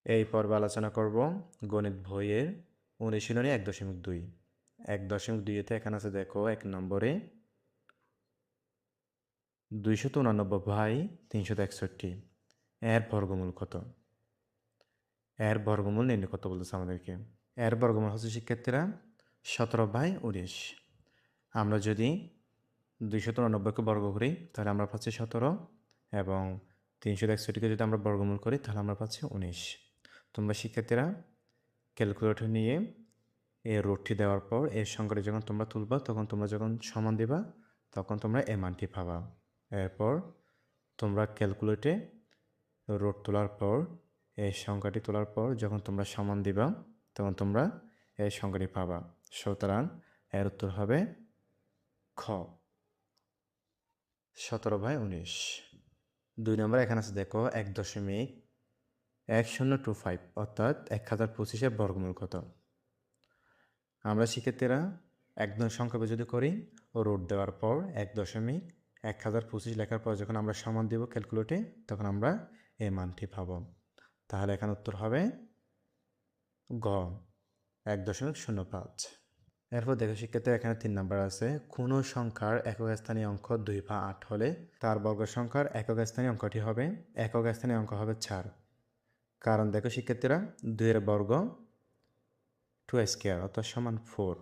এই পর্বে আলোচনা করব গণিত বইয়ের অনুশীলনী 1.2। 1.2-তে এখানে আছে দেখো 1 নম্বরে 289/361 এর বর্গমূল কত? এর বর্গমূল নির্ণয় করতে বলতেছে আমাদেরকে। এর বর্গমূল হচ্ছে শিক্ষার্থীরা 17/19। আমরা যদি 293কে বর্গ করি তাহলে আমরা পাচ্ছি 17, এবং 361কে যদি আমরা বর্গমূল করি তাহলে আমরা পাচ্ছি 19। তোমরা শিক্ষার্থীরা ক্যালকুলেটর নিয়ে এই রুটটি দেওয়ার পর এর সংখ্যাটি যখন তোমরা তুলবা তখন তোমরা যখন সমান দিবা তখন তোমরা এই মানটি পাবা। এরপর তোমরা ক্যালকুলেটে রুট তোলার পর এই সংখ্যাটি তোলার পর যখন তোমরা সমান দিবা তখন তোমরা এই সংখ্যাটি পাবা। সুতরাং এর উত্তর হবে খ, 17/19। 2 নম্বর এখানে আছে দেখো 1.1025 অর্থাৎ 1025-এর বর্গমূল কত? আমরা শিক্ষার্থীরা একদম সংখ্যা যদি করি ও রুট দেওয়ার পর 1.1025 লেখার পর যখন আমরা সমান দেব ক্যালকুলেটে তখন আমরা এই মানটি পাবো। তাহলে এখানে উত্তর হবে গ, 1.05। এরপর দেখো শিক্ষার্থীরা এখানে 3 নাম্বার আছে, কোনো সংখ্যার একক স্থানীয় অঙ্ক 2 বা 8 হলে তার বর্গ সংখ্যার একক স্থানীয় অঙ্কটি হবে একক স্থানীয় অঙ্ক হবে 4। কারণ দেখো শিক্ষার্থীরা 2 এর বর্গ 2 স্কয়ার অর্থাৎ সমান 4,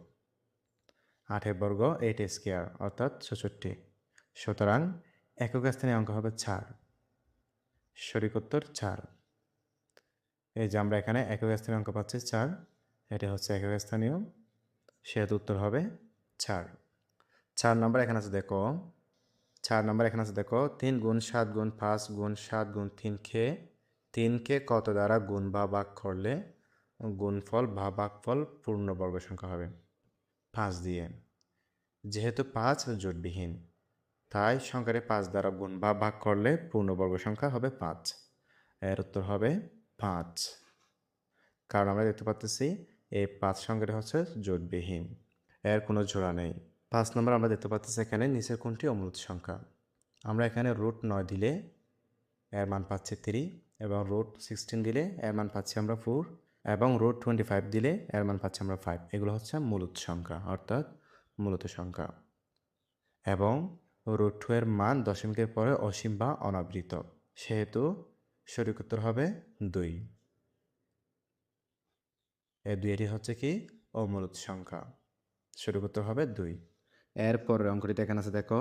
8 এর বর্গ 8 স্কয়ার অর্থাৎ 66। সুতরাং একক স্থানীয় অঙ্ক হবে 4। সঠিক উত্তর 4। এই যে আমরা এখানে একক স্থানীয় অঙ্ক পাচ্ছি 4, এটি হচ্ছে একক স্থানীয়, সেহেতু উত্তর হবে 4। 4 নম্বর এখানে আছে দেখো 3 × 7 × 5 × 7 × 3কে কত দ্বারা গুণ বা ভাগ করলে গুণফল বা ভাগফল পূর্ণবর্গ সংখ্যা হবে? 5 দিয়ে। যেহেতু 5 জোটবিহীন তাই সংখ্যাটি 5 দ্বারা গুণ বা ভাগ করলে পূর্ণবর্গ সংখ্যা হবে 5। এর উত্তর হবে 5, কারণ আমরা দেখতে পাচ্ছি এই 5 সংখ্যাটি হচ্ছে জোটবিহীন, এর কোনো জোড়া নেই। 5 নম্বর আমরা দেখতে পাচ্ছি এখানে নিচের কোনটি অমূলত সংখ্যা? আমরা এখানে রুট 9 দিলে এর মান পাচ্ছি 3, এবং রুট 16 দিলে এর মান পাচ্ছি আমরা 4, এবং রুট 25 দিলে এর মান পাচ্ছি আমরা 5। এগুলো হচ্ছে মূলত সংখ্যা অর্থাৎ মূলত সংখ্যা। এবং রুট 2 এর মান দশমিকের পরে অসীম বা অনাবৃত, সেহেতু সঠিক উত্তর হবে 2। এই 2টি হচ্ছে কি অমূলত সংখ্যা, সঠিক উত্তর হবে 2। এরপরের অঙ্কটিতে এখানে আছে দেখো,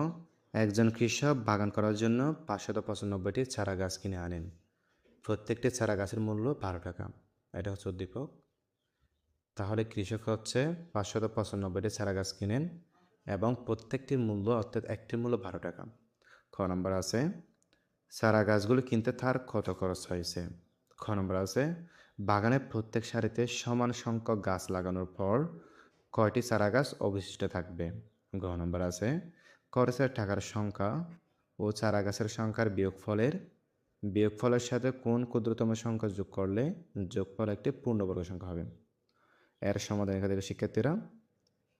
একজন কৃষক বাগান করার জন্য 595টি চারা গাছ কিনে আনেন। প্রত্যেকটি চারা গাছের মূল্য 12 টাকা। এটা হচ্ছে উদ্দীপক। তাহলে কৃষক হচ্ছে 595টি চারা গাছ কিনেন এবং প্রত্যেকটির মূল্য অর্থাৎ একটির মূল্য 12 টাকা। খ নম্বর আছে চারা গাছগুলো কিনতে তার কত খরচ হয়েছে? খ নম্বর আছে বাগানের প্রত্যেক সারিতে সমান সংখ্যক গাছ লাগানোর পর কয়টি চারা গাছ অবশিষ্ট থাকবে? গ নম্বর আছে খরচের টাকার সংখ্যা ও চারা গাছের সংখ্যার বিয়োগফলের সাথে কোন ক্ষুদ্রতম সংখ্যা যোগ করলে যোগফল একটি পূর্ণবর্গ সংখ্যা হবে? এর সমাধান এখানে দেখো শিক্ষার্থীরা,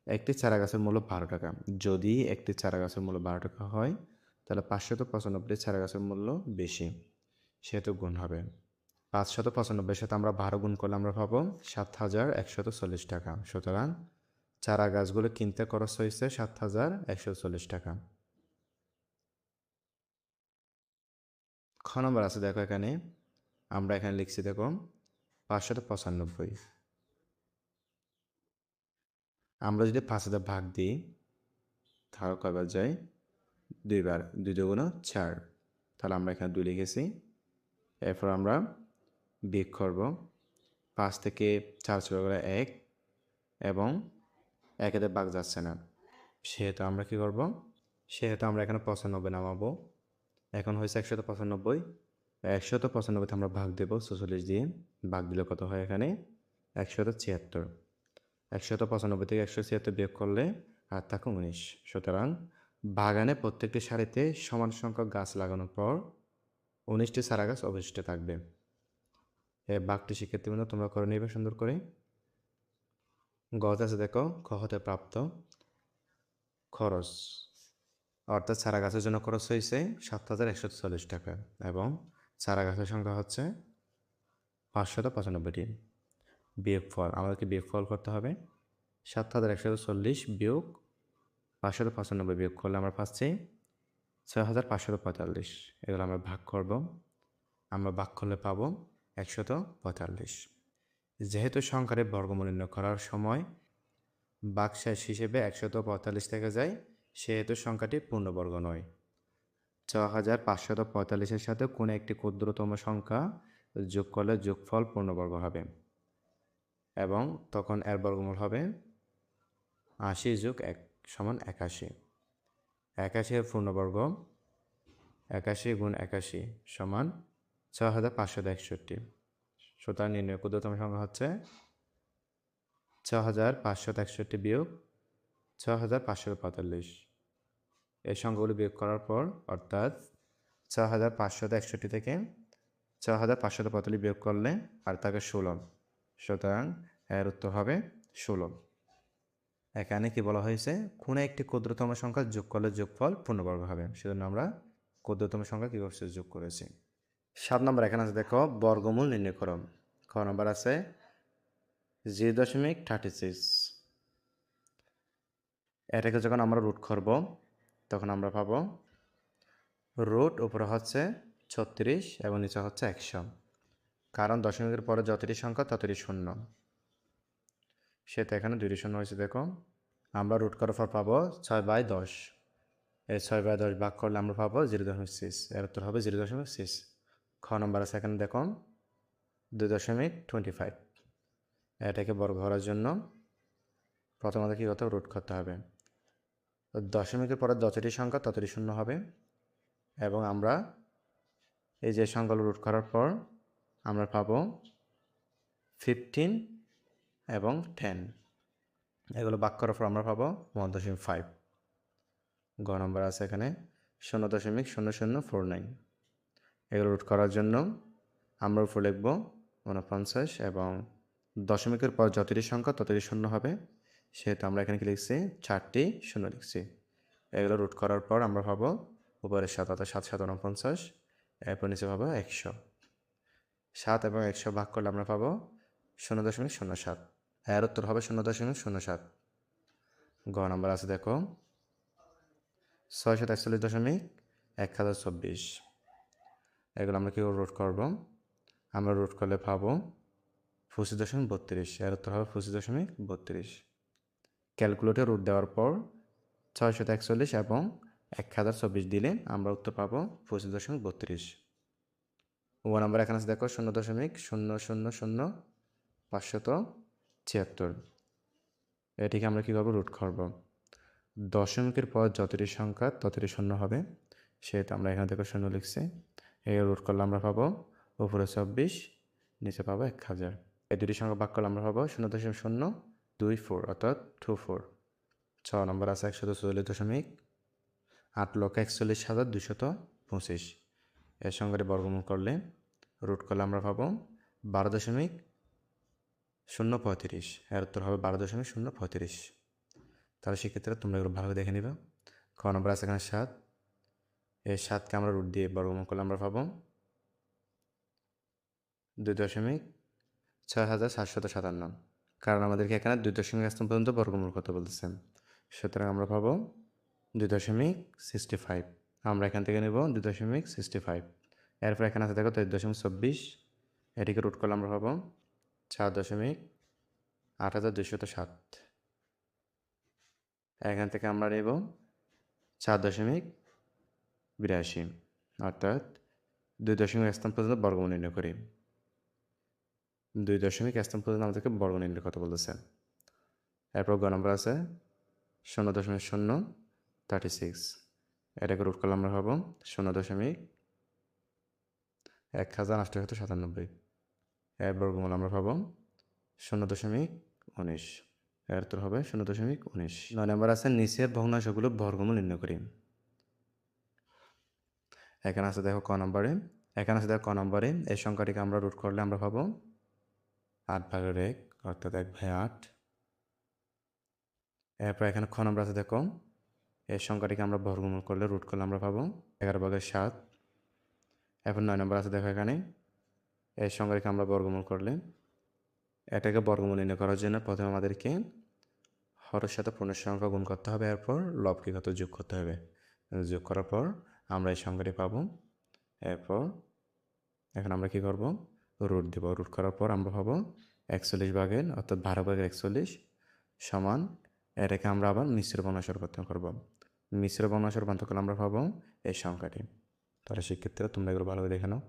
একটি চারা গাছের মূল্য 12 টাকা। যদি একটি চারা গাছের মূল্য 12 টাকা হয় তাহলে 595টি চারা গাছের মূল্য বেশি, সেহেতু গুণ হবে। 595 সাথে আমরা 12 গুণ করলে আমরা পাবো 7140 টাকা। সুতরাং চারা গাছগুলো কিনতে খরচ হয়েছে 7140 টাকা। খ নম্বর আছে দেখো এখানে, আমরা এখানে লিখছি দেখো 595। আমরা যদি 5,000 ভাগ দিই তাহলে কয়বার যায়? 2 বার। 2 দুগুণ 4, তাহলে আমরা এখানে 2 লিখেছি। এরপর আমরা বিয়োগ করব। 5 থেকে 4 চলে গেলে 1, এবং 1-এর ভাগ যাচ্ছে না, সেহেতু আমরা কি করব? সেহেতু আমরা এখানে 95 নামাবো। এখন হয়েছে 195। 195তে আমরা ভাগ দেব 44 দিয়ে। ভাগ দিলে কত হয়? এখানে 176। 195 থেকে 176 বিয়োগ করলে আর থাকে 19। সুতরাং বাগানে প্রত্যেকটি সারিতে সমান সংখ্যক গাছ লাগানোর পর 19টি চারা গাছ অবশিষ্ট থাকবে। এই ভাগটি শিক্ষার্থীবৃন্দ তোমরা করে নেবে সুন্দর করে। গজ আছে দেখো, খ হতে প্রাপ্ত খরচ অর্থাৎ চারা গাছের জন্য খরচ হয়েছে 7140 টাকা, এবং চারা গাছের সংখ্যা হচ্ছে 595টি। বিয়োগফল, আমাদেরকে বিয়োগফল করতে হবে। 7140 বিয়োগ 595 বিয়োগ করলে আমরা পাচ্ছি 6545। এগুলো আমরা ভাগ করব। আমরা ভাগ করলে পাবো 145। যেহেতু সংখ্যার বর্গমূল নির্ণয় করার সময় ভাগশেষ হিসেবে 145 থেকে যায়, সেহেতু সংখ্যাটি পূর্ণবর্গ নয়। 6545-এর সাথে কোনো একটি ক্ষুদ্রতম সংখ্যা যোগ করলে যোগফল পূর্ণবর্গ হবে এবং তখন এর বর্গমূল হবে 80 যোগ 1 সমান 81। 81 এর পূর্ণবর্গ 81 গুণ 81 সমান 6561। সুতরাং নির্ণয় ক্ষুদ্রতম সংখ্যা হচ্ছে 6561 বিয়োগ 6545। এই সংখ্যাগুলি বিয়োগ করার পর অর্থাৎ 6561 থেকে 6545 বিয়োগ করলে আর থাকে 16। সুতরাং এর উত্তর হবে 16। এখানে কি বলা হয়েছে, কোনো একটি ক্ষুদ্রতম সংখ্যা যোগ করলে যোগফল পূর্ণবর্গ হবে, সেজন্য আমরা ক্ষুদ্রতম সংখ্যা কী করছি, যোগ করেছি। 7 নম্বর এখানে আছে দেখো, বর্গমূল নির্ণয় করো। খ নম্বর আছে 0.36। এটাকে যখন আমরা রুট করব তখন আমরা পাবো রুট উপরে হচ্ছে 36 এবং নিচে হচ্ছে 100, কারণ দশমিকের পরে যতটি সংখ্যা ততটি শূন্য। সেটা এখানে 2টি শূন্য হয়েছে। দেখো আমরা রুট করার পর পাবো 6/10। এই 6/10 ভাগ করলে আমরা পাবো 0.6। এর উত্তর হবে 0.6। খ নম্বর আছে এখানে দেখো 2.25। এটাকে বর্গ করার জন্য প্রথমত কী করতে হবে, রুট করতে হবে। দশমিকের পরে যতটি সংখ্যা ততটি শূন্য হবে এবং আমরা এই যে সংখ্যাগুলো রুট করার পর আমরা পাবো 15 এবং 10। এগুলো ভাগ করার পর আমরা পাবো 1.5। গ নম্বর আছে এখানে 0.0049। এগুলো রুট করার জন্য আমরা উপর লিখব 49 এবং দশমিকের পর যতটি সংখ্যা ততটি শূন্য হবে, সেহেতু আমরা এখানে কি লিখছি, 4টি শূন্য লিখছি। এগুলো রুট করার পর আমরা পাবো উপরে 7 অর্থাৎ 7 7 49, এরপর নিচে পাবো 100। 7 এবং 100 ভাগ করলে আমরা পাবো 0.07। এর উত্তর হবে 0.07। গ নম্বর আছে দেখো 641.1024। এগুলো আমরা কী রুট করব, আমরা রুট করলে পাবো 25.32। এর উত্তর হবে 25.32। ক্যালকুলেটরে রুট দেওয়ার পর 641 এবং 1024 দিলে আমরা উত্তর পাবো 25.32। ও নাম্বার এখানে আছে দেখো 0.000576। এটিকে আমরা কী করবো, রুট করব। দশমিকের পর যতটি সংখ্যা ততটি শূন্য হবে, সেহেতু আমরা এখানে দেখো শূন্য লিখছি। এই রুট করলে আমরা পাবো উপরে 24, নিচে পাবো 1000। এই দুটি সংখ্যা ভাগ করলে আমরা পাবো 0.024 অর্থাৎ 24। 6 নম্বর আছে 144,08,41,225। এর সংখ্যাটি বর্গমূল করলে রুট করলে আমরা পাবো 12.035। এর উত্তর হবে 12.035। তাহলে সেক্ষেত্রে তোমরা এগুলো ভালো দেখে নিবে। খ নম্বর আছে এখানে 7। এই 7কে আমরা রুট দিয়ে বর্গমূল করলে আমরা পাবো 2.6757, কারণ আমাদেরকে এখানে 2 দশমিক স্থান পর্যন্ত বর্গমূল করতে বলতেছেন। সুতরাং আমরা পাবো 2.65। আমরা এখান থেকে নেব 2.65। এরপর এখানে আছে দেখো 3.24। এটিকে রুট করলে আমরা পাবো 4.8207। এখান থেকে আমরা নেব 4.82, অর্থাৎ 2 দশমিক স্থান পর্যন্ত বর্গমূল নির্ণয় করি। 2 দশমিক স্থান পর্যন্ত আমাদেরকে বর্গ নির্ণয় করতে বলতেছে। এরপর গ নম্বর আছে 0.036। এটাকে রুট করলে আমরা পাবো 0.1897। এর বর্গমূল আমরা পাবো 0.19। এর উত্তর হবে 0.19। 9 নম্বর আছে নিচের ভগ্নাংশগুলো বর্গমূল নির্ণয় করি। এখানে আছে দেখো ক নম্বরে, এই সংখ্যাটিকে আমরা রুট করলে আমরা পাবো 8/1 অর্থাৎ 1/8। এরপর এখানে খ নম্বর আছে দেখো, এই সংখ্যাটিকে আমরা বর্গমূল করলে রুট করলে আমরা পাবো 11/7। এরপর 9 নম্বর আছে দেখো এখানে এই সংখ্যাকে আমরা বর্গমূল করলে এটাকে বর্গমূল নির্ণয় করার জন্য প্রথমে আমাদেরকে হরের সাথে পূর্ণ সংখ্যা গুণ করতে হবে, এরপর লবকে কত যোগ করতে হবে। যোগ করার পর আমরা এই সংখ্যাটি পাবো। এরপর এখন আমরা কি করব, রুট দেব। রুট করার পর আমরা পাবো 41 অর্থাৎ 12/41 সমান, এটাকে আমরা আবার মিশ্র বর্ণাংশে রূপান্তর করব। মিশ্র বর্ণাংশে রূপান্তর করলে আমরা পাবো এই সংখ্যাটি। তাহলে শিক্ষার্থীরা তোমরা এগুলো ভালোভাবে দেখে নাও।